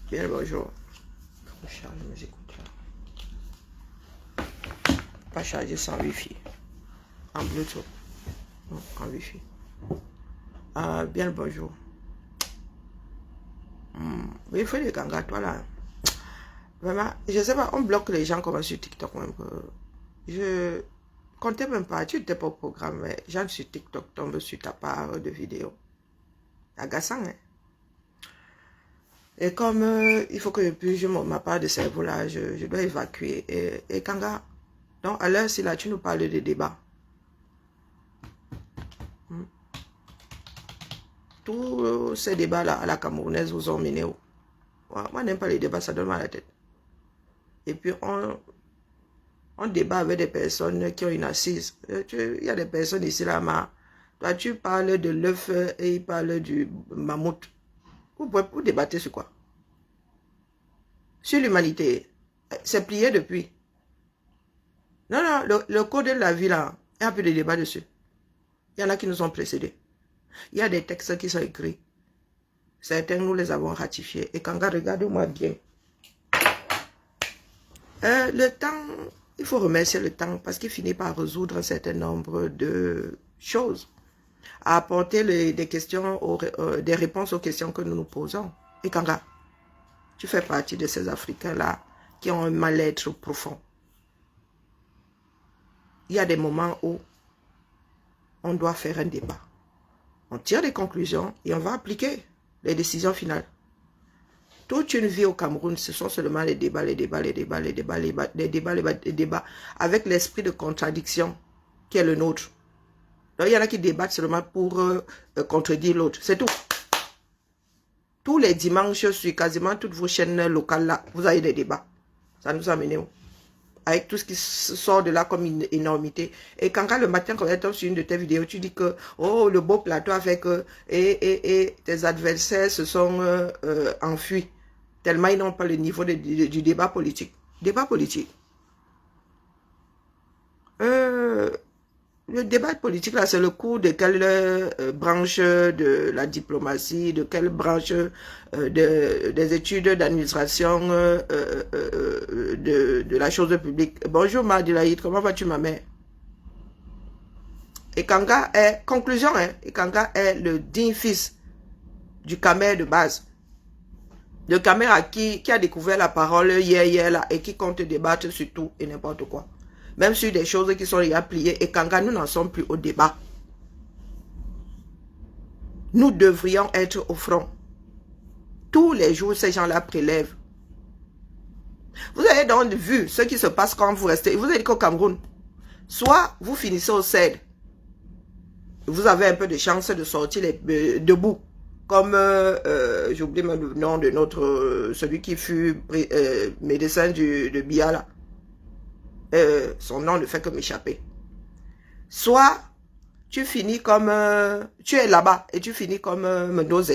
Bien le bonjour. Je charge mes écouteurs. Pas chargé sans wifi. En Bluetooth. Non, en wifi. Bien le bonjour. Il faut les gangas, toi là. Vraiment, je sais pas, on bloque les gens comme sur TikTok même. Je comptais même pas, tu n'étais pas au programme, mais les gens sur TikTok tombent sur ta part de vidéos. Agaçant, hein. Et comme il faut que je purge ma part de cerveau là, je dois évacuer. Et Kanga, donc à l'heure, si là tu nous parles de débat. Tous ces débats là à la camerounaise vous ont mené où? Moi, je n'aime pas les débats, ça donne mal à la tête. Et puis on débat avec des personnes qui ont une assise. Il y a des personnes ici là, toi tu parles de l'œuf et il parle du mammouth. Vous débattez sur quoi? Sur l'humanité. C'est plié depuis. Non, non, le code de la vie là, il n'y a plus de débat dessus. Il y en a qui nous ont précédés. Il y a des textes qui sont écrits. Certains, nous les avons ratifiés. Et quand regarde-moi bien. Le temps, il faut remercier le temps parce qu'il finit par résoudre un certain nombre de choses. À apporter des questions, des réponses aux questions que nous nous posons. Et Kanga, tu fais partie de ces Africains-là qui ont un mal-être profond. Il y a des moments où on doit faire un débat. On tire des conclusions et on va appliquer les décisions finales. Toute une vie au Cameroun, ce sont seulement les débats, avec l'esprit de contradiction qui est le nôtre. Donc, il y en a qui débattent seulement pour contredire l'autre. C'est tout. Tous les dimanches, sur quasiment toutes vos chaînes locales, là, vous avez des débats. Ça nous a amené où? Avec tout ce qui sort de là comme une énormité. Et quand le matin, quand tu es sur une de tes vidéos, tu dis que, oh, le beau plateau a fait que, et tes adversaires se sont enfuis. Tellement ils n'ont pas le niveau du débat politique. Débat politique. Le débat politique, là, c'est le cours de quelle branche de la diplomatie, de quelle branche des études d'administration de la chose publique. Bonjour Madilaïd, comment vas-tu ma mère? Et Kanga est, conclusion, hein, et Kanga est le digne fils du Camer de base. Le Camer qui a découvert la parole hier là, et qui compte débattre sur tout et n'importe quoi. Même sur des choses qui sont déjà pliées. Et Kanga, nous n'en sommes plus au débat. Nous devrions être au front. Tous les jours, ces gens-là prélèvent. Vous avez donc vu ce qui se passe quand vous restez. Vous avez dit qu'au Cameroun, soit vous finissez au CED, vous avez un peu de chance de sortir debout. Comme, j'oublie le nom de notre, celui qui fut médecin de Bia là. Son nom ne fait que m'échapper. Soit tu finis comme, tu es là-bas et tu finis comme Mendoza.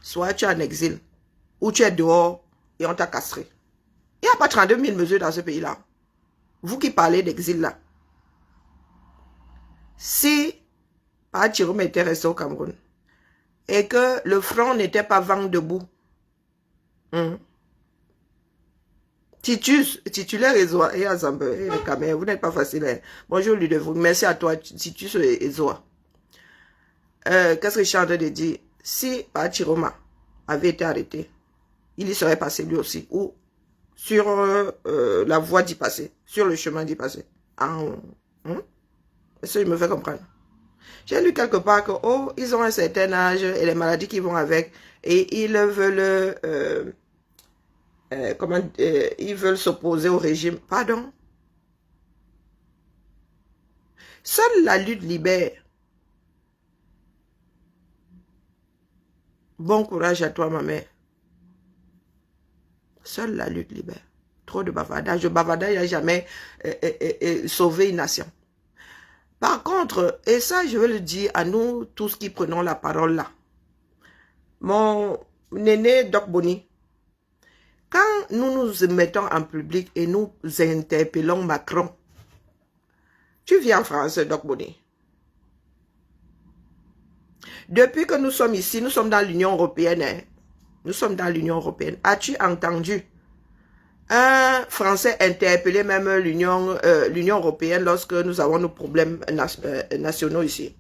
Soit tu es en exil, ou tu es dehors et on t'a castré. Il n'y a pas 32 000 mesures dans ce pays-là. Vous qui parlez d'exil là. Si Pachirome était resté au Cameroun et que le front n'était pas vent debout, titulaire Ezoa et Azambe et le Cameroun, vous n'êtes pas facile. Hein? Bonjour Ludovic, merci à toi, Titus et Ezoa. Qu'est-ce que je suis en train de dire? Si Pachiroma avait été arrêté, il y serait passé lui aussi, ou sur la voie d'y passer, sur le chemin d'y passer. Est-ce que je me fais comprendre? J'ai lu quelque part que, oh, ils ont un certain âge et les maladies qui vont avec, et ils veulent, ils veulent s'opposer au régime. Pardon? Seule la lutte libère. Bon courage à toi, ma mère. Seule la lutte libère. Trop de bavardage. Le bavardage n'a jamais sauvé une nation. Par contre, et ça je veux le dire à nous tous qui prenons la parole là. Mon aîné Doc Boni, quand nous nous mettons en public et nous interpellons Macron, tu viens en France, Doc Boni. Depuis que nous sommes ici, nous sommes dans l'Union européenne, hein, Nous sommes dans l'Union européenne. As-tu entendu un Français interpeller même l'Union européenne lorsque nous avons nos problèmes nationaux ici?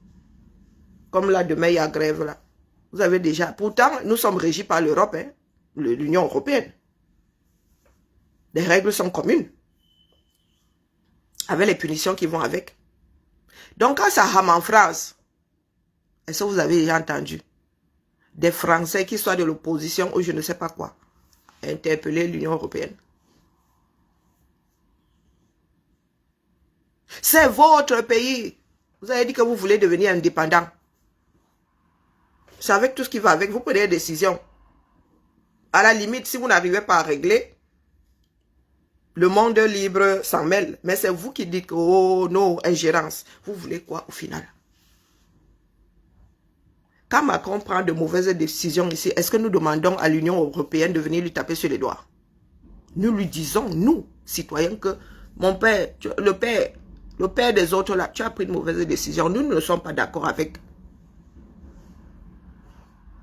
Comme là, demain, il y a grève là. Vous avez déjà... Pourtant, nous sommes régis par l'Europe, hein, l'Union européenne. Les règles sont communes. Avec les punitions qui vont avec. Donc, quand ça rame en France, est-ce que vous avez déjà entendu des Français qui soient de l'opposition ou je ne sais pas quoi interpeller l'Union européenne? C'est votre pays. Vous avez dit que vous voulez devenir indépendant. C'est avec tout ce qui va avec. Vous prenez des décisions. À la limite, si vous n'arrivez pas à régler, le monde libre s'en mêle. Mais c'est vous qui dites que, oh non, ingérence. Vous voulez quoi au final? Quand Macron prend de mauvaises décisions ici, est-ce que nous demandons à l'Union européenne de venir lui taper sur les doigts? Nous lui disons, nous, citoyens, que mon père, le père des autres là, tu as pris de mauvaises décisions. Nous ne sommes pas d'accord avec.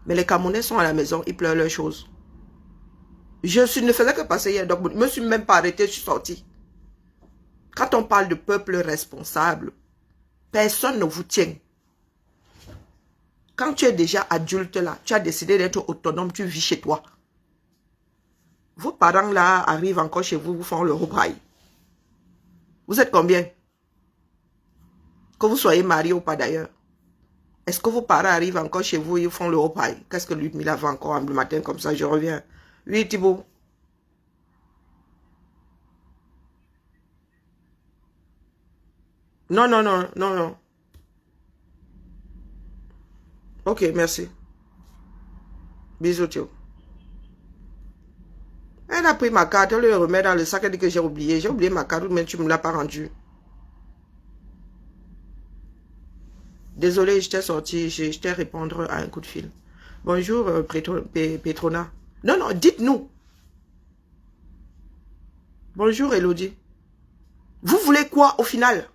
Mais les Camerounais sont à la maison, ils pleurent leurs choses. Je ne faisais que passer hier, donc je ne me suis même pas arrêté, je suis sorti. Quand on parle de peuple responsable, personne ne vous tient. Quand tu es déjà adulte là, tu as décidé d'être autonome, tu vis chez toi. Vos parents là arrivent encore chez vous, vous font le repas. Vous êtes combien? Que vous soyez marié ou pas d'ailleurs. Est-ce que vos parents arrivent encore chez vous et ils font le repas? Qu'est-ce que Ludmila fait encore le matin comme ça? Je reviens. Oui, Thibaut. Non, non, non, non, non. Ok, merci. Bisous, Thio. Elle a pris ma carte, elle le remet dans le sac, elle dit que j'ai oublié. J'ai oublié ma carte, mais tu ne me l'as pas rendue. Désolé, je t'ai sorti, je t'ai répondre à un coup de fil. Bonjour, Petrona. Non, non, dites-nous. Bonjour, Elodie. Vous voulez quoi au final?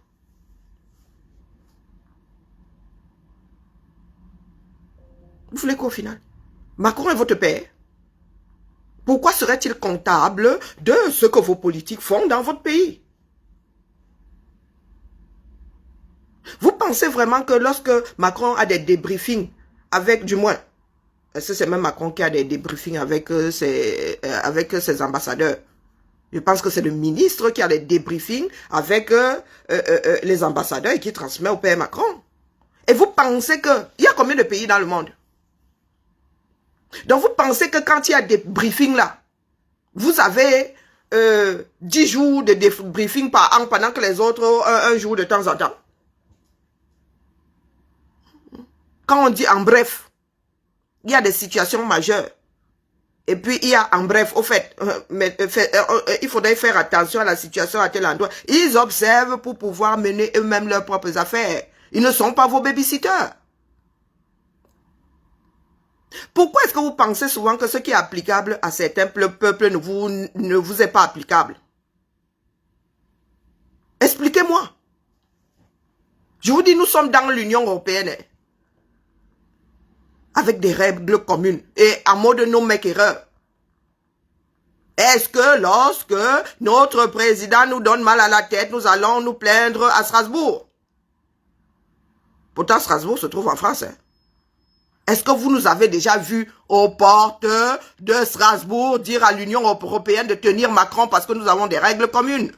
Vous voulez quoi au final? Macron est votre père. Pourquoi serait-il comptable de ce que vos politiques font dans votre pays? Vous pensez vraiment que lorsque Macron a des débriefings avec, du moins, est-ce que c'est même Macron qui a des débriefings avec ses ambassadeurs? Je pense que c'est le ministre qui a des débriefings avec les ambassadeurs et qui transmet au père Macron. Et vous pensez que... Il y a combien de pays dans le monde? Donc vous pensez que quand il y a des briefings là, vous avez 10 jours de débriefing par an pendant que les autres ont un jour de temps en temps? Quand on dit en bref, il y a des situations majeures. Et puis il y a en bref, au fait, il faudrait faire attention à la situation à tel endroit. Ils observent pour pouvoir mener eux-mêmes leurs propres affaires. Ils ne sont pas vos babysitters. Pourquoi est-ce que vous pensez souvent que ce qui est applicable à certains peuples ne vous est pas applicable? Expliquez-moi. Je vous dis, nous sommes dans l'Union européenne. Avec des règles communes. Et en mode non make erreur. Est-ce que lorsque notre président nous donne mal à la tête, nous allons nous plaindre à Strasbourg? Pourtant, Strasbourg se trouve en France. Hein? Est-ce que vous nous avez déjà vu aux portes de Strasbourg dire à l'Union européenne de tenir Macron parce que nous avons des règles communes?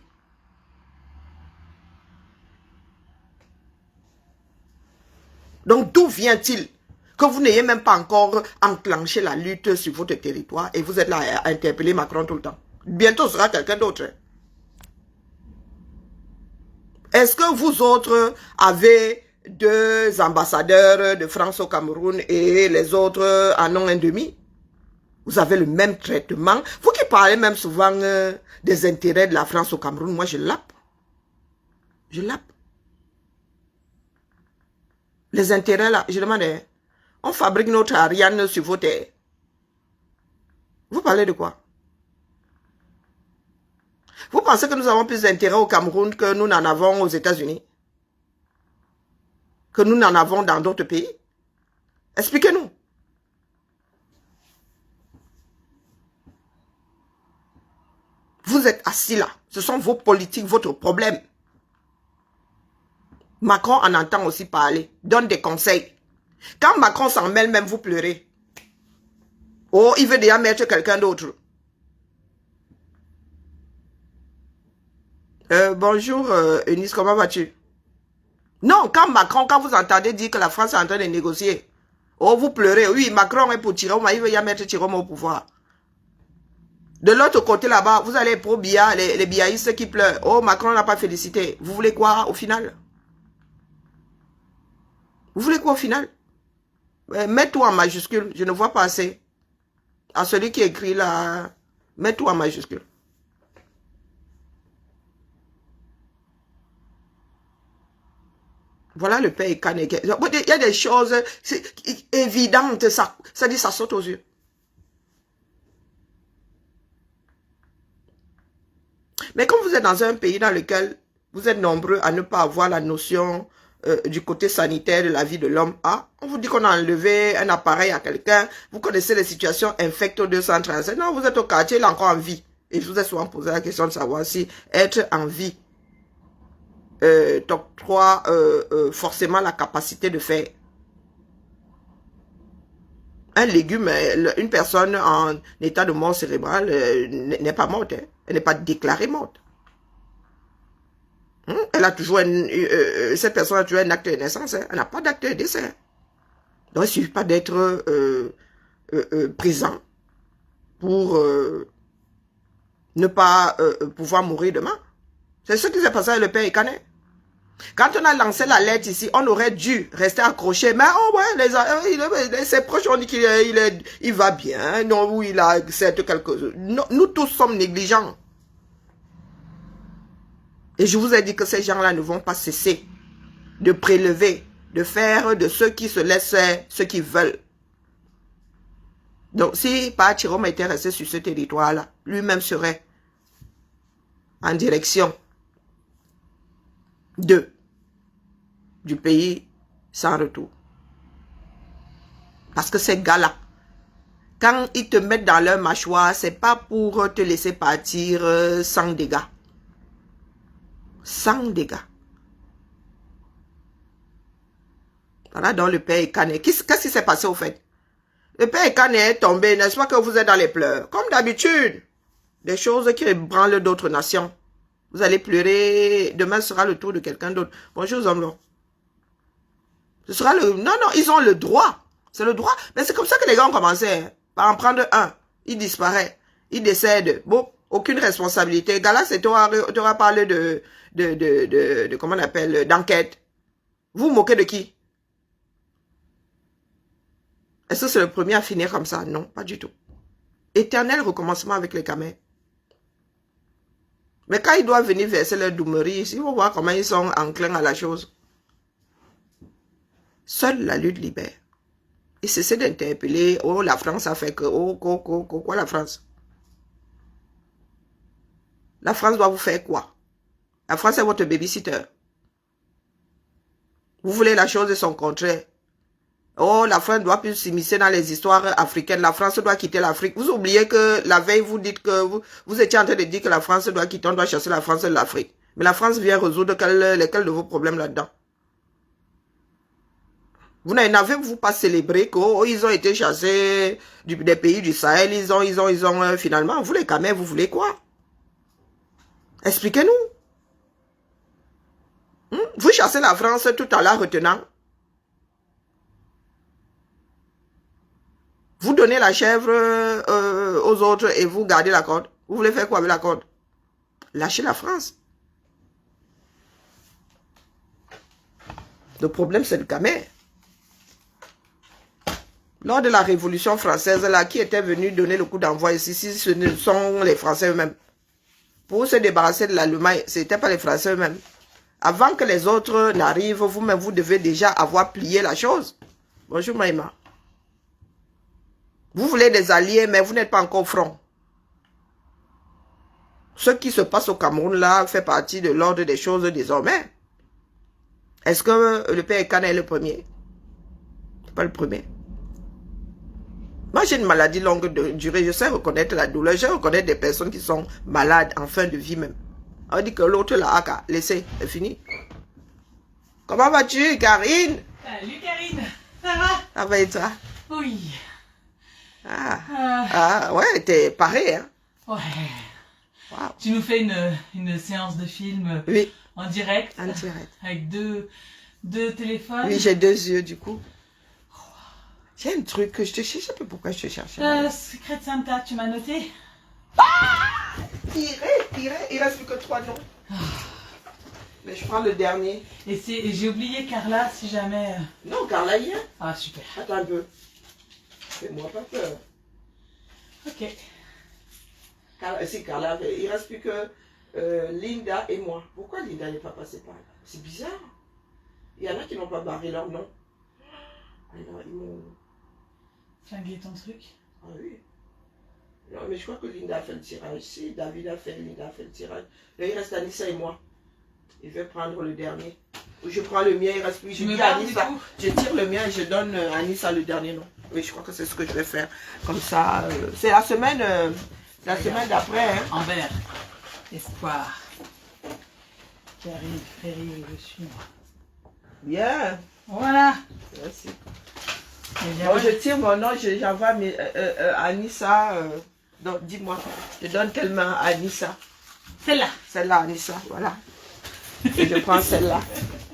Donc, d'où vient-il que vous n'ayez même pas encore enclenché la lutte sur votre territoire et vous êtes là à interpeller Macron tout le temps? Bientôt, ce sera quelqu'un d'autre. Est-ce que vous autres avez 2 ambassadeurs de France au Cameroun et les autres en ont un demi? Vous avez le même traitement. Vous qui parlez même souvent des intérêts de la France au Cameroun, moi je lappe. Je lappe. Les intérêts là, je demande, on fabrique notre Ariane sur vos terres. Vous parlez de quoi? Vous pensez que nous avons plus d'intérêt au Cameroun que nous n'en avons aux États-Unis? Que nous n'en avons dans d'autres pays? Expliquez-nous. vous êtes assis là. Ce sont vos politiques, votre problème. Macron en entend aussi parler, donne des conseils. Quand Macron s'en mêle, même vous pleurez. Oh, il veut déjà mettre quelqu'un d'autre. Bonjour, Eunice, comment vas-tu? Non, quand Macron, quand vous entendez dire que la France est en train de négocier, oh, vous pleurez. Oui, Macron est pour Tiroma, il veut déjà mettre Tiroma au pouvoir. De l'autre côté là-bas, vous allez pro Bia, les biaïstes qui pleurent. Oh, Macron n'a pas félicité. Vous voulez quoi au final? Vous voulez quoi au final? Mets tout en majuscule, je ne vois pas assez. À celui qui écrit là, mets tout en majuscule. Voilà le père Kane. Il y a des choses évidentes, ça dit ça saute aux yeux. Mais comme vous êtes dans un pays dans lequel vous êtes nombreux à ne pas avoir la notion du côté sanitaire de la vie de l'homme, on vous dit qu'on a enlevé un appareil à quelqu'un, vous connaissez les situations infecto 235. Non, vous êtes au quartier, il est encore en vie. Et je vous ai souvent posé la question de savoir si être en vie t'octroie forcément la capacité de faire. Un légume, une personne en état de mort cérébrale n'est pas morte. Hein. Elle n'est pas déclarée morte. Elle a toujours cette personne a toujours un acte de naissance. Hein. Elle n'a pas d'acte de décès. Donc, il ne suffit pas d'être présent pour ne pas pouvoir mourir demain. C'est ce qui s'est passé avec le père Ekané. Quand on a lancé la lettre ici, on aurait dû rester accroché. Mais oh ouais, ses proches ont dit qu'il va bien. Non, oui, il a accepté quelque chose. Non, nous tous sommes négligents. Et je vous ai dit que ces gens-là ne vont pas cesser de prélever, de faire de ceux qui se laissent ce qu'ils veulent. Donc, si Paa Tiroma était resté sur ce territoire-là, lui-même serait en direction du pays sans retour. Parce que ces gars-là, quand ils te mettent dans leur mâchoire, c'est pas pour te laisser partir sans dégâts. Sans dégâts. Voilà donc le père Ekané. Qu'est-ce qui s'est passé au fait? Le père Ekané est tombé, n'est-ce pas que vous êtes dans les pleurs? Comme d'habitude. Des choses qui ébranlent d'autres nations. Vous allez pleurer, demain sera le tour de quelqu'un d'autre. Bonjour Zomlo. Ce sera le... Non, ils ont le droit. C'est le droit. Mais c'est comme ça que les gars ont commencé. Hein. Par en prendre un. Il disparaît. Il décède. Bon, aucune responsabilité. Galas, t'auras parlé de comment on appelle, d'enquête. Vous vous moquez de qui? Est-ce que c'est le premier à finir comme ça? Non, pas du tout. Éternel recommencement avec les Kamers. Mais quand ils doivent venir verser leur doumerie, il faut voir comment ils sont enclins à la chose. Seule la lutte libère. Et cessez d'interpeller, oh la France a fait que, oh, quoi la France? La France doit vous faire quoi? La France est votre babysitter. Vous voulez la chose de son contraire. Oh, la France doit plus s'immiscer dans les histoires africaines. La France doit quitter l'Afrique. Vous oubliez que la veille, vous dites que vous étiez en train de dire que la France doit quitter, on doit chasser la France de l'Afrique. Mais la France vient résoudre lesquels de vos problèmes là-dedans. Vous n'avez-vous pas célébré qu'ils ont été chassés des pays du Sahel, ils ont finalement, vous les Kamers, vous voulez quoi? Expliquez-nous. Vous chassez la France tout en la retenant. Vous donnez la chèvre aux autres et vous gardez la corde. Vous voulez faire quoi avec la corde? Lâchez la France. Le problème, c'est le Kamer. Lors de la Révolution française, là, qui était venu donner le coup d'envoi ici, si ce ne sont les Français eux-mêmes. Pour se débarrasser de l'Allemagne, ce n'était pas les Français eux-mêmes. Avant que les autres n'arrivent, vous-même, vous devez déjà avoir plié la chose. Bonjour Maïma. Vous voulez des alliés, mais vous n'êtes pas encore au front. Ce qui se passe au Cameroun, là, fait partie de l'ordre des choses désormais. Est-ce que le père Ekané est le premier? C'est pas le premier. Moi, j'ai une maladie longue durée. Je sais reconnaître la douleur. Je reconnais des personnes qui sont malades en fin de vie même. On dit que l'autre là, laissez, c'est fini. Comment vas-tu, Karine? Salut, Karine. Ça va? Ça va et toi? Oui. Ouais, t'es pareil, hein? Ouais. Wow. Tu nous fais une séance de film Oui. en direct. En direct. Avec deux téléphones. Oui, j'ai 2 yeux du coup. J'ai un truc que je te cherche, je sais pas pourquoi je te cherche. Secret Santa, tu m'as noté? Il reste plus que 3 noms. Mais je prends le dernier. Et j'ai oublié Carla, si jamais... Non, Carla, hier. Ah, super. Attends un peu. Fais-moi pas peur. Ok. Carla, il reste plus que Linda et moi. Pourquoi Linda n'est pas passée par là? C'est bizarre. Il y en a qui n'ont pas barré leur nom. Alors, ils m'ont... Flinguer ton truc. Ah oui. Non, mais je crois que Linda a fait le tirage. Si, David a fait, Linda a fait le tirage. Là, il reste Anissa et moi. Il va prendre le dernier. Ou je prends le mien, il reste plus. Je dis Anissa. Je tire le mien et je donne à Anissa le dernier nom. Oui, je crois que c'est ce que je vais faire. Comme ça, c'est la semaine d'après. Hein. Envers. Espoir. Karine Ferry, je suis. Bien. Voilà. Merci. Bien, Bon, je tire mon nom, j'envoie Anissa. Donc, dis-moi, je donne quelle main à Anissa? Celle-là. Celle-là, Anissa, voilà. Et je prends celle-là.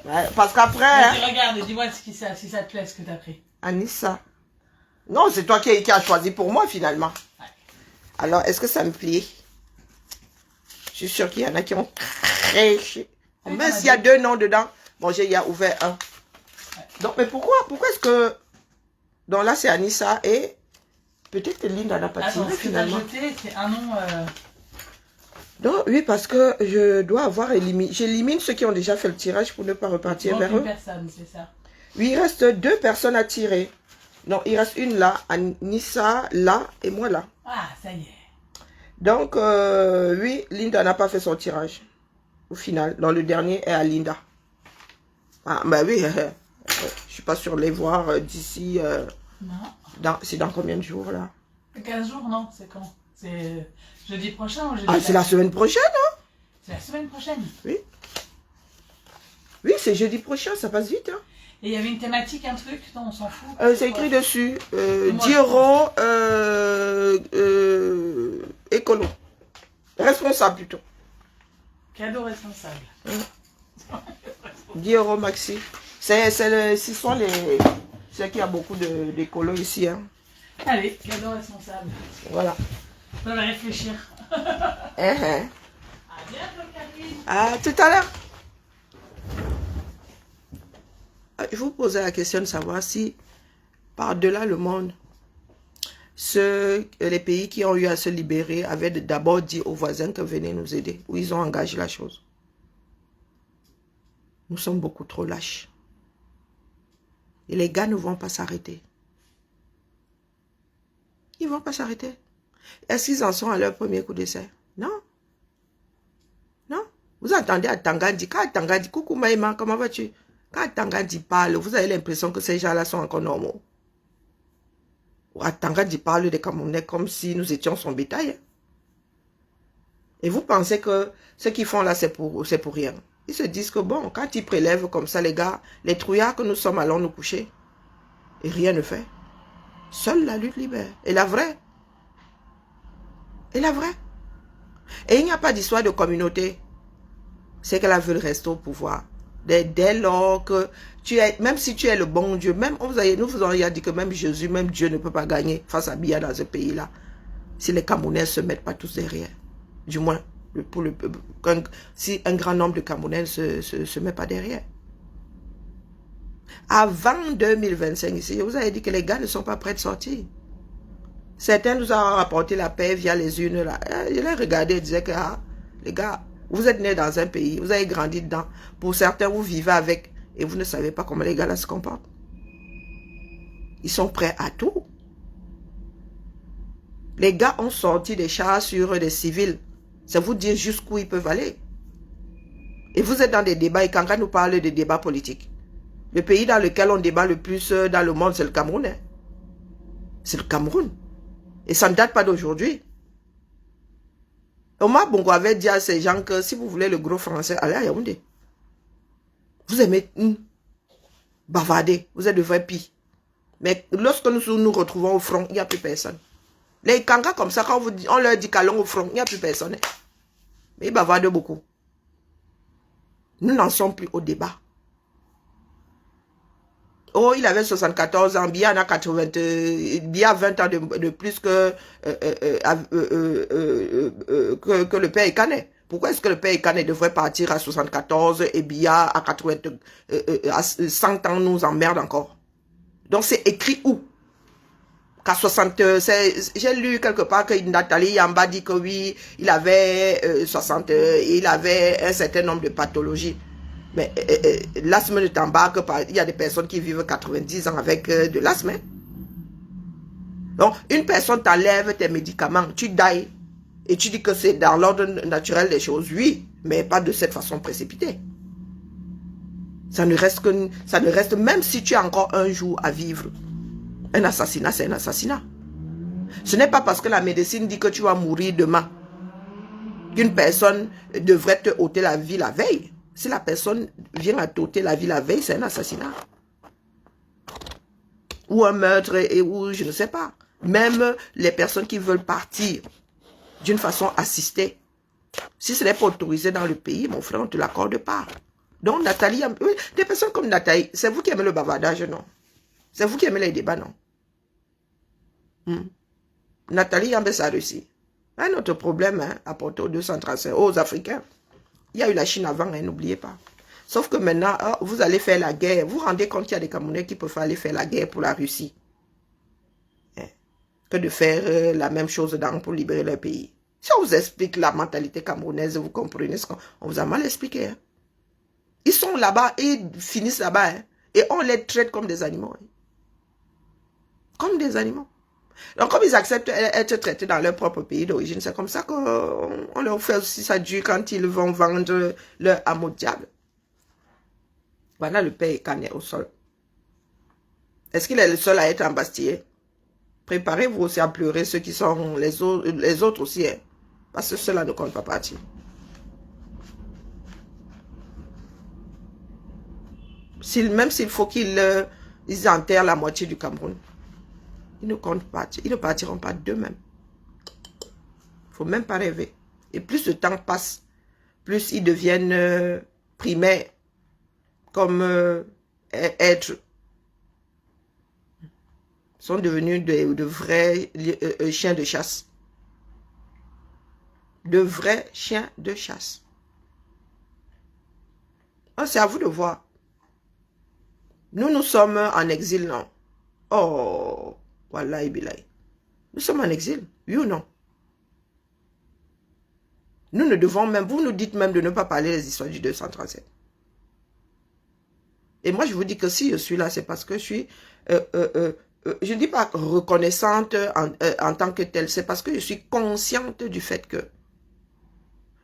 Ouais, parce qu'après... Hein, regarde, dis-moi si ça te plaît ce que tu as pris. Anissa. Non, c'est toi qui as choisi pour moi, finalement. Ouais. Alors, est-ce que ça me plaît? Je suis sûre qu'il y en a qui ont créché. Même s'il y a 2 noms dedans. Bon, il y a ouvert un. Ouais. Donc, mais pourquoi est-ce que... Donc là, c'est Anissa et peut-être que Linda n'a pas tiré finalement. C'est un nom... Donc, oui, parce que je dois avoir éliminé... J'élimine ceux qui ont déjà fait le tirage pour ne pas repartir vers eux. Personne, c'est ça. Oui, il reste 2 personnes à tirer. Non, il reste une là, Anissa là et moi là. Ah, ça y est. Donc, oui, Linda n'a pas fait son tirage. Au final, dans le dernier est à Linda. Ah, bah oui, je suis pas sûre de les voir d'ici... Non. C'est dans combien de jours là? 15 jours, non? C'est quand? C'est jeudi prochain ou jeudi? Ah, c'est la semaine prochaine, hein? C'est la semaine prochaine. Oui. Oui, c'est jeudi prochain, ça passe vite, hein? Et il y avait une thématique, un truc? Non, on s'en fout. C'est écrit dessus. 10 euros écolo. Responsable plutôt. Cadeau responsable. 10 euros maxi. Ce sont c'est qu'il y a beaucoup d'écolos ici. Hein. Allez, cadeau responsable. Voilà. On va réfléchir. À bientôt, Karine. À tout à l'heure. Je vous posais la question de savoir si, par-delà le monde, les pays qui ont eu à se libérer avaient d'abord dit aux voisins que venez nous aider, ou ils ont engagé la chose. Nous sommes beaucoup trop lâches. Et les gars ne vont pas s'arrêter. Ils ne vont pas s'arrêter. Est-ce qu'ils en sont à leur premier coup d'essai? Non. Non. Vous attendez à Tangandi. Quand Tangandi, coucou Maïma, comment vas-tu? Quand Tangandi parle, vous avez l'impression que ces gens-là sont encore normaux. Ou Tangandi parle des Camerounais comme si nous étions son bétail. Et vous pensez que ce qu'ils font là, c'est pour rien. Ils se disent que bon, quand ils prélèvent comme ça, les gars, les trouillards que nous sommes, allons nous coucher. Et rien ne fait. Seule la lutte libère. Et la vraie. Et la vraie. Et il n'y a pas d'histoire de communauté. C'est qu'elle veut rester au pouvoir. Dès lors que tu es, même si tu es le bon Dieu, même nous vous aurions dit que même Jésus, même Dieu ne peut pas gagner face à Biya dans ce pays-là. Si les Camerounais ne se mettent pas tous derrière. Du moins, si un grand nombre de Camerounais ne se met pas derrière. Avant 2025 ici, je vous avais dit que les gars ne sont pas prêts de sortir. Certains nous ont rapporté la paix via les urnes là. Je les regardais et disais que les gars, vous êtes nés dans un pays, vous avez grandi dedans. Pour certains, vous vivez avec et vous ne savez pas comment les gars là se comportent. Ils sont prêts à tout. Les gars ont sorti des chars sur des civils. C'est vous dire jusqu'où ils peuvent aller. Et vous êtes dans des débats et Kanga nous parle de débats politiques. Le pays dans lequel on débat le plus dans le monde, c'est le Cameroun. Hein. C'est le Cameroun. Et ça ne date pas d'aujourd'hui. Omar Bongo avait dit à ces gens que si vous voulez le gros français, allez à Yaoundé. Vous aimez bavarder, vous êtes de vrais pis. Mais lorsque nous nous retrouvons au front, il n'y a plus personne. Les kangas comme ça, quand on leur dit qu'allons au front, il n'y a plus personne. Mais ils bavardent beaucoup. Nous n'en sommes plus au débat. Oh, il avait 74 ans, Biya a 80, Biya a 20 ans de plus que le père Ekane. Pourquoi est-ce que le père Ekane devrait partir à 74 et Biya à 80, à 100 ans nous emmerde encore? Donc c'est écrit où? Qu'à 60, j'ai lu quelque part que Nathalie Yamba dit que oui, il avait 60, il avait un certain nombre de pathologies. Mais l'asthme ne t'embarque pas. Il y a des personnes qui vivent 90 ans avec de l'asthme. Donc, une personne t'enlève tes médicaments, tu die, et tu dis que c'est dans l'ordre naturel des choses. Oui, mais pas de cette façon précipitée. Ça ne reste, même si tu as encore un jour à vivre. Un assassinat, c'est un assassinat. Ce n'est pas parce que la médecine dit que tu vas mourir demain qu'une personne devrait te ôter la vie la veille. Si la personne vient à t'ôter la vie la veille, c'est un assassinat. Ou un meurtre, ou je ne sais pas. Même les personnes qui veulent partir d'une façon assistée, si ce n'est pas autorisé dans le pays, mon frère, on ne te l'accorde pas. Donc Nathalie, des personnes comme Nathalie, c'est vous qui aimez le bavardage, non? C'est vous qui aimez les débats, non? Nathalie Yambé, ça a réussi. Un autre problème, apporté aux 235, aux Africains. Il y a eu la Chine avant, n'oubliez pas. Sauf que maintenant, vous allez faire la guerre. Vous vous rendez compte qu'il y a des Camerounais qui peuvent aller faire la guerre pour la Russie. Que de faire la même chose pour libérer leur pays. Si on vous explique la mentalité camerounaise, vous comprenez ce qu'on vous a mal expliqué. Hein. Ils sont là-bas et ils finissent là-bas. Hein, et on les traite comme des animaux. Hein. Comme des animaux. Donc, comme ils acceptent d'être traités dans leur propre pays d'origine, c'est comme ça qu'on leur fait aussi ça dur quand ils vont vendre leur âme au diable. Voilà le père Ekane au sol. Est-ce qu'il est le seul à être embastillé? Préparez-vous aussi à pleurer ceux qui sont les autres aussi. Hein, parce que ceux-là ne comptent pas partir. Même s'il faut qu'ils enterrent la moitié du Cameroun. Ils ne comptent pas, ils ne partiront pas d'eux-mêmes. Il ne faut même pas rêver. Et plus le temps passe, plus ils deviennent primaires comme êtres. Ils sont devenus de vrais chiens de chasse. De vrais chiens de chasse. Oh, c'est à vous de voir. Nous sommes en exil, non? Oh, voilà, Ibilaï. Nous sommes en exil, oui ou non? Nous ne devons même, vous nous dites même de ne pas parler des histoires du 237. Et moi, je vous dis que si je suis là, c'est parce que je suis, je ne dis pas reconnaissante en tant que telle, c'est parce que je suis consciente du fait que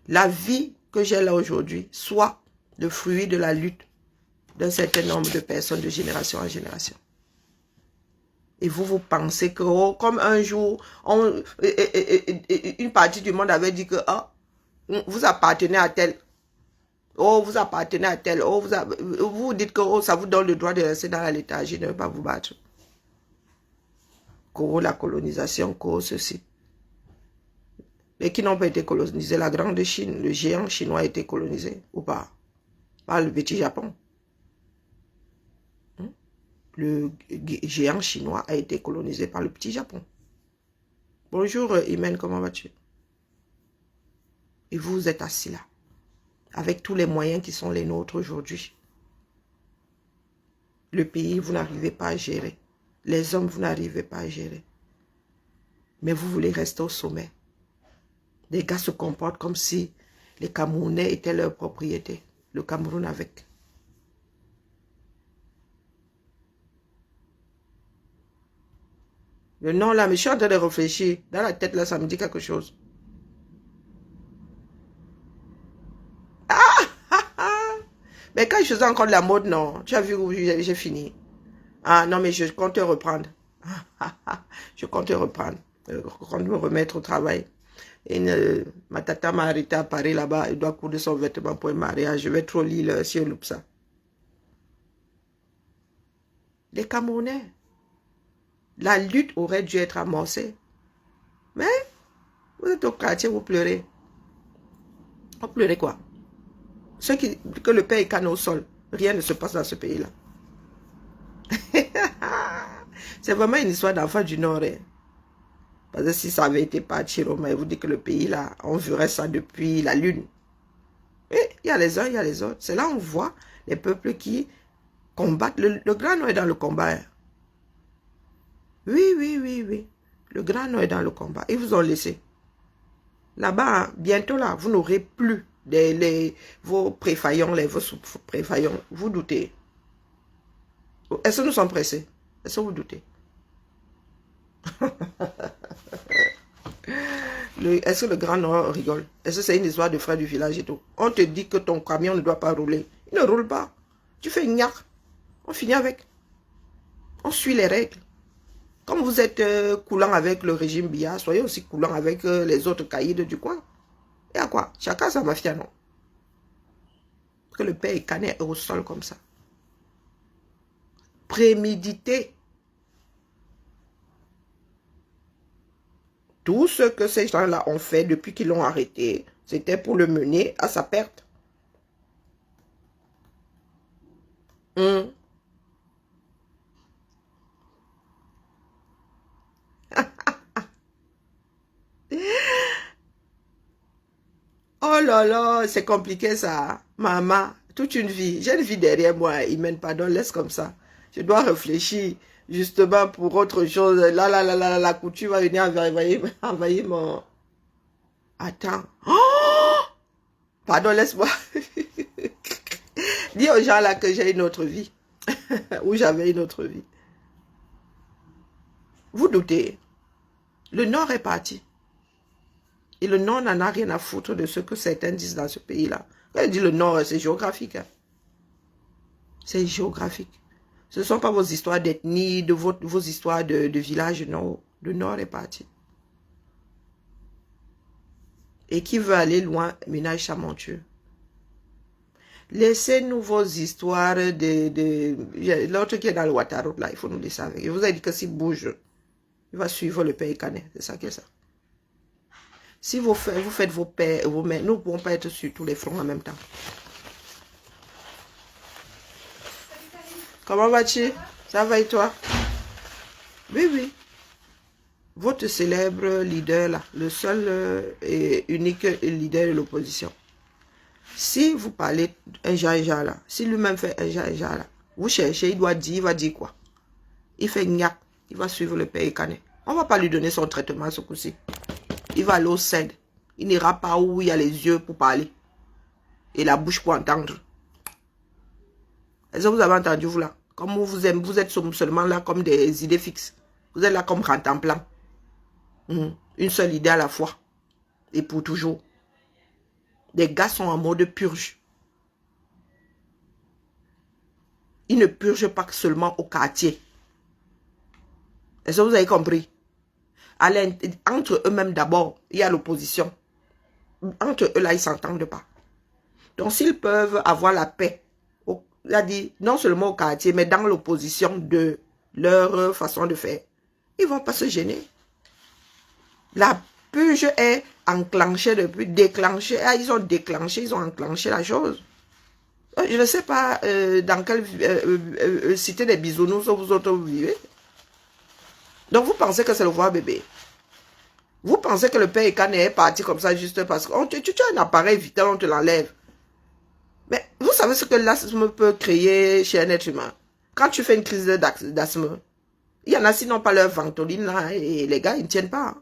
la vie que j'ai là aujourd'hui soit le fruit de la lutte d'un certain nombre de personnes de génération en génération. Et vous pensez que, oh, comme un jour, une partie du monde avait dit que, oh, vous appartenez à tel. Oh, vous appartenez à tel. Oh, vous dites que oh, ça vous donne le droit de rester dans la léthargie, de ne pas vous battre. Que la colonisation, que ceci. Mais qui n'ont pas été colonisés? La grande Chine, le géant chinois a été colonisé, ou pas? Par le petit Japon. Le géant chinois a été colonisé par le petit Japon. Bonjour Imen, comment vas-tu? Et vous êtes assis là, avec tous les moyens qui sont les nôtres aujourd'hui. Le pays, vous n'arrivez pas à gérer. Les hommes, vous n'arrivez pas à gérer. Mais vous voulez rester au sommet. Les gars se comportent comme si les Camerounais étaient leur propriété. Le Cameroun avec. Le nom là, mais je suis en train de réfléchir. Dans la tête là, ça me dit quelque chose. Mais quand je faisais encore de la mode, non. Tu as vu où j'ai fini. Ah non, mais je compte te reprendre. Je compte reprendre. Je compte me remettre au travail. Et ma tata m'a arrêté à Paris là-bas. Elle doit coudre son vêtement pour un mariage. Je vais trop lire si elle loupe ça. Les Camerounais. La lutte aurait dû être amorcée. Mais vous êtes au quartier, vous pleurez. Vous pleurez quoi? Que le père est cané au sol. Rien ne se passe dans ce pays-là. C'est vraiment une histoire d'enfant du Nord. Hein. Parce que si ça avait été pas Chiroma, il vous dit que le pays là, on verrait ça depuis la lune. Et il y a les uns, il y a les autres. C'est là où on voit les peuples qui combattent. Le Grand Nord est dans le combat. Hein. Oui, oui, oui, oui. Le Grand Nord est dans le combat. Ils vous ont laissé. Là-bas, hein, bientôt là, vous n'aurez plus vos préfaillants, vos préfaillants. Vous doutez. Est-ce que nous sommes pressés? Est-ce que vous doutez? Est-ce que le Grand Nord rigole? Est-ce que c'est une histoire de frère du village et tout? On te dit que ton camion ne doit pas rouler. Il ne roule pas. Tu fais une gnaque. On finit avec. On suit les règles. Comme vous êtes coulant avec le régime Biya, soyez aussi coulant avec les autres caïds du coin. Et à quoi? Chacun sa mafia, non? Que le père est cané au sol comme ça. Prémédité. Tout ce que ces gens-là ont fait depuis qu'ils l'ont arrêté, c'était pour le mener à sa perte. Oh là là, c'est compliqué ça. Maman, toute une vie. J'ai une vie derrière moi. Imen, pardon, laisse comme ça. Je dois réfléchir justement pour autre chose. La couture va venir envahir mon... Attends. Oh! Pardon, laisse-moi. Dis aux gens là que j'ai une autre vie. Ou j'avais une autre vie. Vous doutez. Le Nord est parti. Et le Nord n'en a rien à foutre de ce que certains disent dans ce pays-là. Quand je dis le Nord, c'est géographique. Hein. C'est géographique. Ce ne sont pas vos histoires d'ethnie, vos histoires de village, non. Le Nord est parti. Et qui veut aller loin, ménage Chamontieux. Laissez-nous vos histoires de l'autre qui est dans le Ouattara, là, il faut nous laisser avec. Il vous a dit que s'il bouge, il va suivre le pays canet. C'est ça qui est ça. Si vous faites vos pères, vos mères, nous ne pouvons pas être sur tous les fronts en même temps. Comment vas-tu? Ça va et toi? Oui, oui. Votre célèbre leader là, le seul et unique leader de l'opposition. Si vous parlez un genre là, si lui-même fait un genre là, vous cherchez, il va dire quoi? Il fait gnac, il va suivre le pays canet. On ne va pas lui donner son traitement ce coup-ci. Il va aller au CED. Il n'ira pas où il y a les yeux pour parler. Et la bouche pour entendre. Est-ce que vous avez entendu vous là? Comme vous êtes seulement là comme des idées fixes. Vous êtes là comme rentemplant. Une seule idée à la fois. Et pour toujours. Les gars sont en mode purge. Ils ne purgent pas seulement au quartier. Est-ce que vous avez compris? Entre eux-mêmes d'abord, il y a l'opposition. Entre eux là, ils ne s'entendent pas. Donc s'ils peuvent avoir la paix, il a dit non seulement au quartier, mais dans l'opposition de leur façon de faire, ils ne vont pas se gêner. La purge est enclenchée depuis, déclenchée. Ah, ils ont déclenché, ils ont enclenché la chose. Je ne sais pas dans quelle cité des bisounours vous autres vivez. Donc vous pensez que c'est le voir bébé. Vous pensez que le père Ekane est parti comme ça juste parce que tu as un appareil vital, on te l'enlève. Mais vous savez ce que l'asthme peut créer chez un être humain. Quand tu fais une crise d'asthme, il y en a qui n'ont pas leur ventoline là et les gars, ils ne tiennent pas.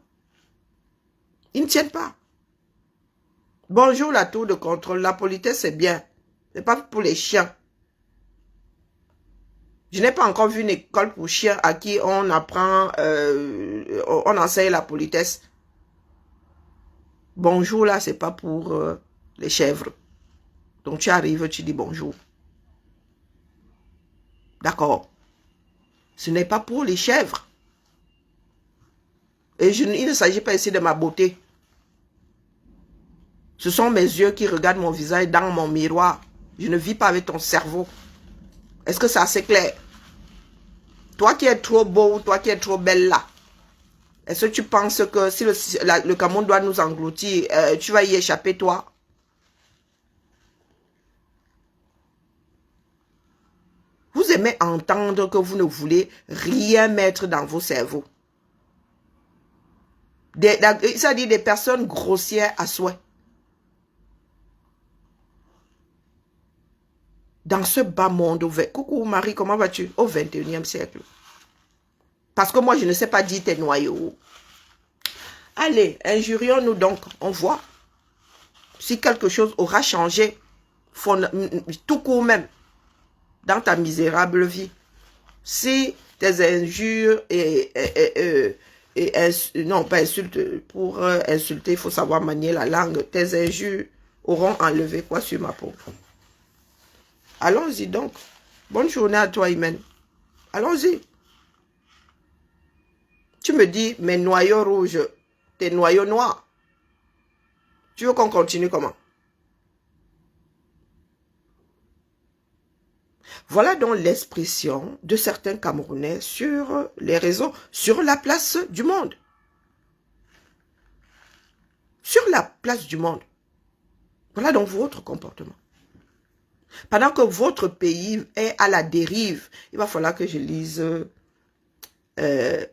Ils ne tiennent pas. Bonjour la tour de contrôle, la politesse c'est bien. C'est pas pour les chiens. Je n'ai pas encore vu une école pour chiens à qui on apprend, on enseigne la politesse. Bonjour là, c'est pas pour les chèvres. Donc tu arrives, tu dis bonjour. D'accord. Ce n'est pas pour les chèvres. Et il ne s'agit pas ici de ma beauté. Ce sont mes yeux qui regardent mon visage dans mon miroir. Je ne vis pas avec ton cerveau. Est-ce que c'est assez clair? Toi qui es trop beau, toi qui es trop belle là, est-ce que tu penses que si le Cameroun doit nous engloutir, tu vas y échapper toi? Vous aimez entendre que vous ne voulez rien mettre dans vos cerveaux. C'est-à-dire des personnes grossières à souhait. Dans ce bas monde ouvert. Coucou Marie, comment vas-tu? Au 21e siècle. Parce que moi, je ne sais pas dire tes noyaux. Allez, injurions-nous donc. On voit si quelque chose aura changé. Tout court même. Dans ta misérable vie. Si tes injures non, pas insultes. Pour insulter, il faut savoir manier la langue. Tes injures auront enlevé quoi sur ma peau? Allons-y donc. Bonne journée à toi, Imen. Allons-y. Tu me dis, mes noyaux rouges, tes noyaux noirs. Tu veux qu'on continue comment? Voilà donc l'expression de certains Camerounais sur les réseaux, sur la place du monde. Sur la place du monde. Voilà donc votre comportement. Pendant que votre pays est à la dérive, il va falloir que je lise des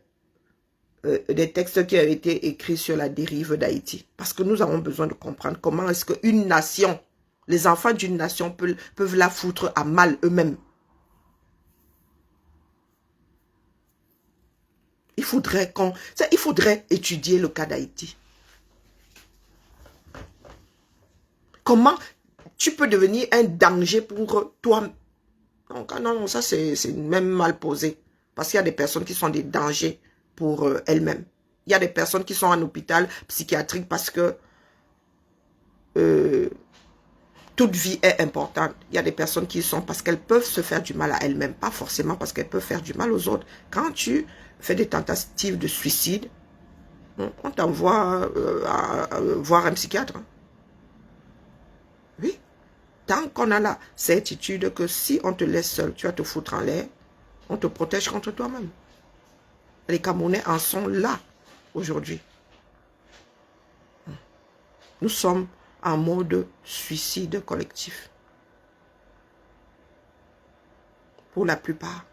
textes qui ont été écrits sur la dérive d'Haïti. Parce que nous avons besoin de comprendre comment est-ce qu'une nation, les enfants d'une nation peuvent la foutre à mal eux-mêmes. Il faudrait étudier le cas d'Haïti. Comment tu peux devenir un danger pour toi? Donc, non, ça c'est même mal posé. Parce qu'il y a des personnes qui sont des dangers pour elles-mêmes. Il y a des personnes qui sont en hôpital psychiatrique parce que toute vie est importante. Il y a des personnes qui sont parce qu'elles peuvent se faire du mal à elles-mêmes. Pas forcément parce qu'elles peuvent faire du mal aux autres. Quand tu fais des tentatives de suicide, on t'envoie voir un psychiatre. Oui. Tant qu'on a la certitude que si on te laisse seul, tu vas te foutre en l'air, on te protège contre toi-même. Les Camerounais en sont là aujourd'hui. Nous sommes en mode suicide collectif. Pour la plupart.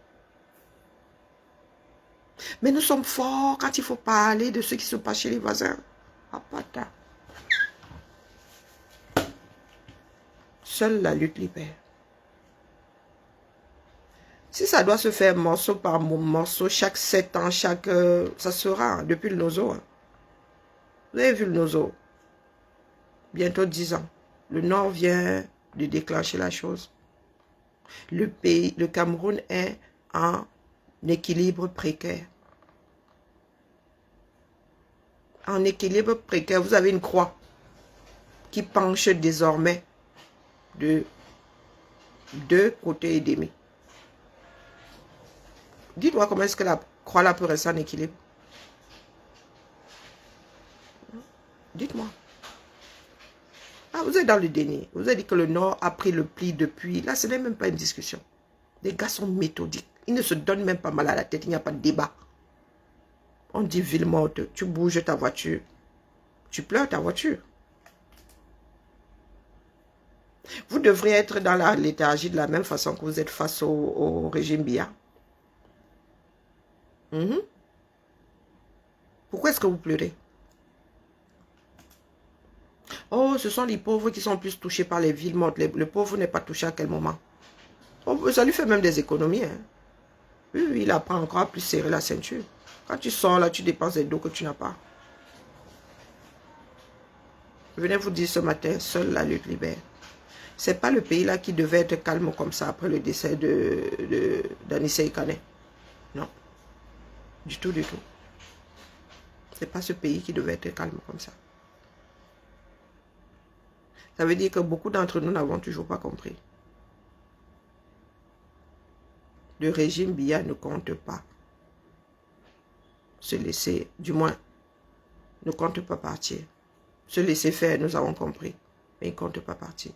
Mais nous sommes forts quand il faut parler de ce qui se passe chez les voisins. Apata. Seule la lutte libère. Si ça doit se faire morceau par morceau, chaque 7 ans, ça sera depuis le Nozo. Vous avez vu le Nozo? Bientôt 10 ans. Le Nord vient de déclencher la chose. Le Cameroun est en équilibre précaire. En équilibre précaire, vous avez une croix qui penche désormais de 2 côtés et demi. Dites-moi comment est-ce que la croix là peut rester en équilibre. Dites-moi. Ah, vous êtes dans le déni. Vous avez dit que le Nord a pris le pli depuis. Là, ce n'est même pas une discussion. Les gars sont méthodiques. Ils ne se donnent même pas mal à la tête. Il n'y a pas de débat. On dit ville morte. Tu bouges ta voiture. Tu pleures ta voiture. Vous devriez être dans la léthargie de la même façon que vous êtes face au régime Biya. Pourquoi est-ce que vous pleurez? Oh, ce sont les pauvres qui sont plus touchés par les villes mortes. Le pauvre n'est pas touché à quel moment? Oh, ça lui fait même des économies. Hein. Oui, il apprend encore à plus serrer la ceinture. Quand tu sors là, tu dépenses des dos que tu n'as pas. Je venais vous dire ce matin, seule la lutte libère. Ce n'est pas le pays là qui devait être calme comme ça après le décès d'Anissé Kane. Non. Du tout, du tout. Ce n'est pas ce pays qui devait être calme comme ça. Ça veut dire que beaucoup d'entre nous n'avons toujours pas compris. Le régime Biya ne compte pas se laisser, du moins ne compte pas partir. Se laisser faire, nous avons compris. Mais il ne compte pas partir.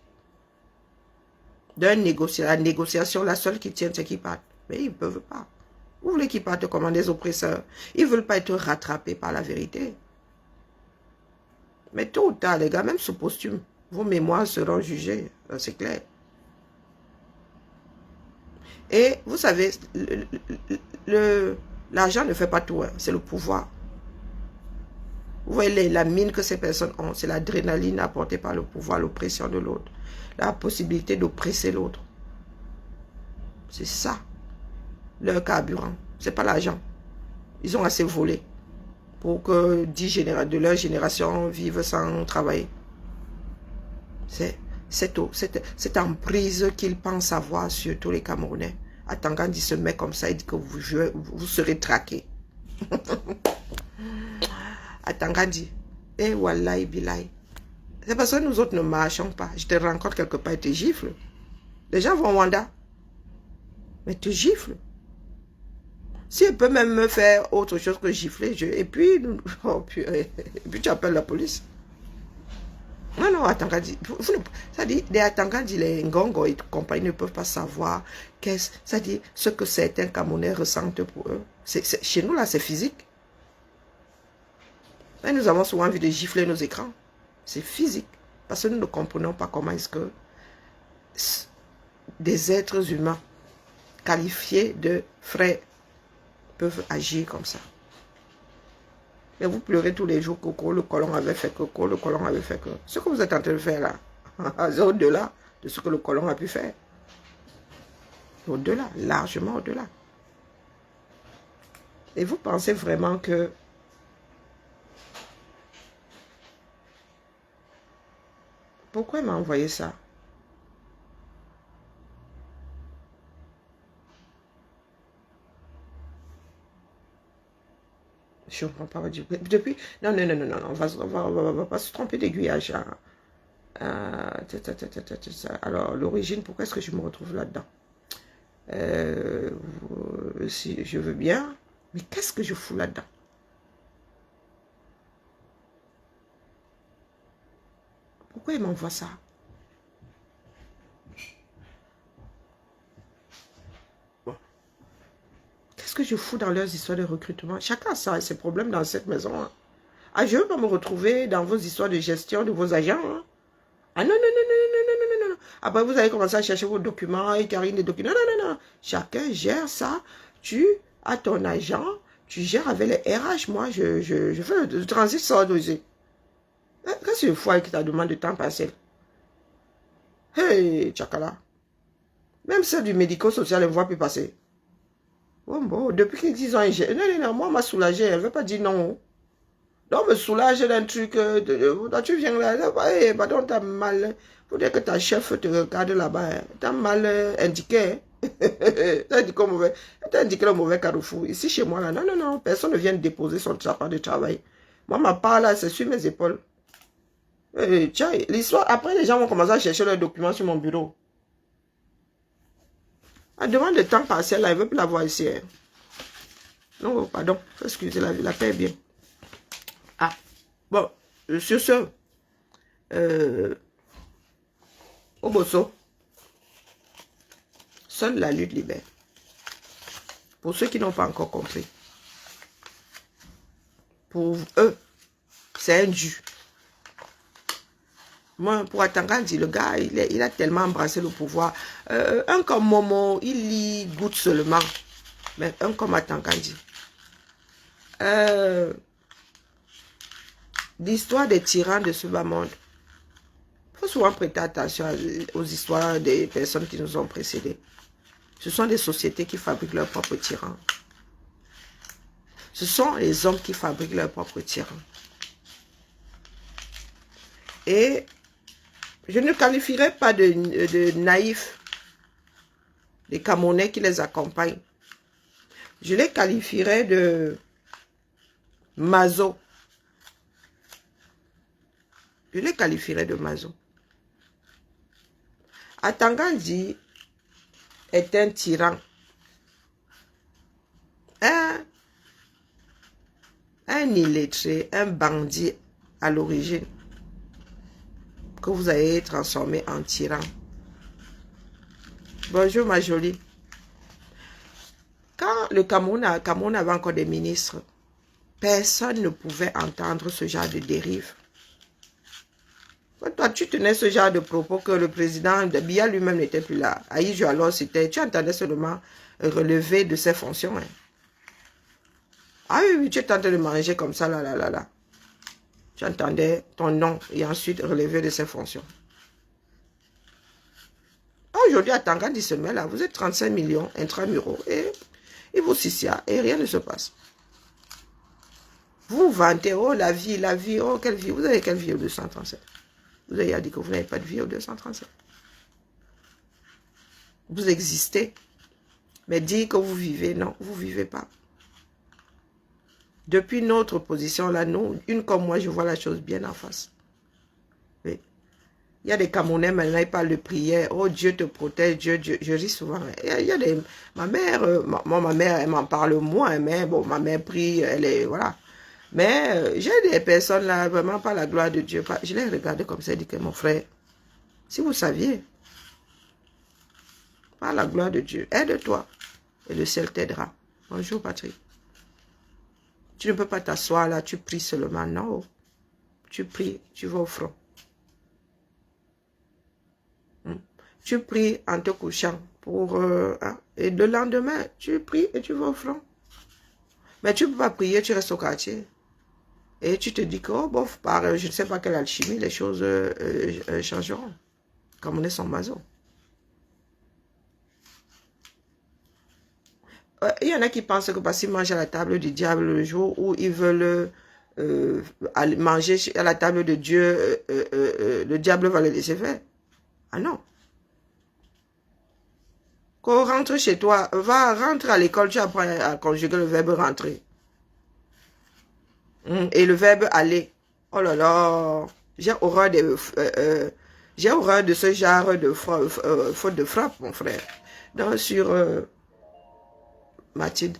La négociation, la seule qui tient, c'est qu'ils partent. Mais ils ne peuvent pas. Vous voulez qu'ils partent comme des oppresseurs. Ils ne veulent pas être rattrapés par la vérité. Mais tôt ou tard, les gars, même sous posthume, vos mémoires seront jugées. C'est clair. Et vous savez, l'argent ne fait pas tout. Hein, c'est le pouvoir. Vous voyez la mine que ces personnes ont. C'est l'adrénaline apportée par le pouvoir, l'oppression de l'autre. La possibilité d'oppresser l'autre. C'est ça. Leur carburant. C'est pas l'argent. Ils ont assez volé pour que 10 de leur génération vivent sans travailler. C'est cette emprise qu'ils pensent avoir sur tous les Camerounais. Atangandi se met comme ça, il dit que vous serez traqués. Atangandi. Eh wallahi billahi. C'est parce que nous autres ne marchons pas. Je te rencontre quelque part et te gifle. Les gens vont au Rwanda. Mais te gifle. Si elle peut même me faire autre chose que gifler, et puis tu appelles la police. Non, Atangandi. Ça dit, les Atangandi, les Ngongo et compagnie ne peuvent pas savoir ça dit ce que certains Camerounais ressentent pour eux. Chez nous, là, c'est physique. Et nous avons souvent envie de gifler nos écrans. C'est physique. Parce que nous ne comprenons pas comment est-ce que des êtres humains qualifiés de frères peuvent agir comme ça. Et vous pleurez tous les jours, Coco, le colon avait fait Coco, le colon avait fait que... Ce que vous êtes en train de faire là, c'est au-delà de ce que le colon a pu faire. Au-delà, largement au-delà. Et vous pensez vraiment que... Pourquoi il m'a envoyé ça? Je ne comprends pas. Depuis... Non, on va pas se tromper d'aiguillage. Alors, l'origine, pourquoi est-ce que je me retrouve là-dedans? Si je veux bien, mais qu'est-ce que je fous là-dedans? Pourquoi il m'envoie ça? Bon. Qu'est-ce que je fous dans leurs histoires de recrutement? Chacun a ses problèmes dans cette maison. Hein. Ah, je ne veux pas me retrouver dans vos histoires de gestion de vos agents. Hein. Ah non. Après, vous allez commencer à chercher vos documents et cariner des documents. Non. Chacun gère ça. Tu as ton agent, tu gères avec les RH. Moi, je fais le transit sans doser. Qu'est-ce que je fous avec ta demande de temps partiel? Hey, Tchakala. Même celle du médico-social, elle ne voit plus passer. Bon, depuis qu'ils disent, non, moi, m'a soulagé. Elle ne veut pas dire non. Donc, me soulage d'un truc. Tu viens là, pardon, t'as mal. Faut dire que ta chef te regarde là-bas. T'as mal indiqué. T'as indiqué le mauvais carrefour. Ici, chez moi, là, non. Personne ne vient déposer son sapin de travail. Moi, ma part, là, c'est sur mes épaules. Tiens, l'histoire, après, les gens vont commencer à chercher leurs documents sur mon bureau. La demande de temps partiel, là, elle ne veut plus la voir ici. Hein. Non, pardon. Excusez, la paix est bien. Ah, bon, sur ce, Oboso, seule la lutte libère. Pour ceux qui n'ont pas encore compris, pour eux, c'est un dû. Moi, pour Atangandi, le gars, il a tellement embrassé le pouvoir. Un comme Momo, il y goûte seulement. Mais un comme Atangandi. L'histoire des tyrans de ce bas monde. Il faut souvent prêter attention aux histoires des personnes qui nous ont précédés. Ce sont des sociétés qui fabriquent leurs propres tyrans. Ce sont les hommes qui fabriquent leurs propres tyrans. Et je ne qualifierais pas de naïfs les Camerounais qui les accompagnent. Je les qualifierais de maso. Je les qualifierais de maso. Atangandi est un tyran. Un illettré, un bandit à l'origine, que vous avez transformé en tyran. Bonjour ma jolie. Quand le Cameroun avait encore des ministres, personne ne pouvait entendre ce genre de dérive. Toi, tu tenais ce genre de propos que le président de Biya lui-même n'était plus là. Aïdjo alors, tu entendais seulement relever de ses fonctions. Hein. Ah oui, tu tentais de manger comme ça, là. Tu entendais ton nom et ensuite relever de ses fonctions. Aujourd'hui, à Tanganyika, il se met là, vous êtes 35 millions intramuraux et il vous sicia et rien ne se passe. Vous vantez, oh la vie, oh quelle vie, vous avez quelle vie au 237? Vous avez dit que vous n'avez pas de vie au 237. Vous existez, mais dire que vous vivez, non, vous ne vivez pas. Depuis notre position là, nous, une comme moi, je vois la chose bien en face. Oui. Il y a des Camerounais maintenant, ils parlent de prière. Oh Dieu te protège, Dieu, je ris souvent. Il y a des, ma mère, elle m'en parle moins, mais bon, ma mère prie, elle est, voilà. Mais j'ai des personnes là, vraiment pas la gloire de Dieu. Je les regardais comme ça, je dis que mon frère, si vous saviez, pas la gloire de Dieu, aide-toi et le ciel t'aidera. Bonjour Patrick. Tu ne peux pas t'asseoir là, tu pries seulement, non. Tu pries, tu vas au front. Tu pries en te couchant pour, et le lendemain, tu pries et tu vas au front. Mais tu ne peux pas prier, tu restes au quartier. Et tu te dis que, oh, bof, par je ne sais pas quelle alchimie, les choses changeront. Comme on est son maison. Il y en a qui pensent que parce qu'ils mangent à la table du diable le jour où ils veulent manger à la table de Dieu, le diable va les laisser faire. Ah non. Quand on rentre chez toi, rentre à l'école, tu apprends à conjuguer le verbe rentrer. Et le verbe aller. Oh là là, j'ai horreur de ce genre de faute de frappe, mon frère. Donc sur Mathilde,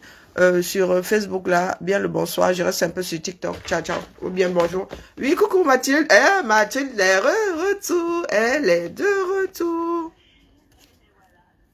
sur Facebook là, bien le bonsoir, je reste un peu sur TikTok, ciao, ou bien bonjour. Oui, coucou Mathilde, Mathilde est de retour, elle est de retour.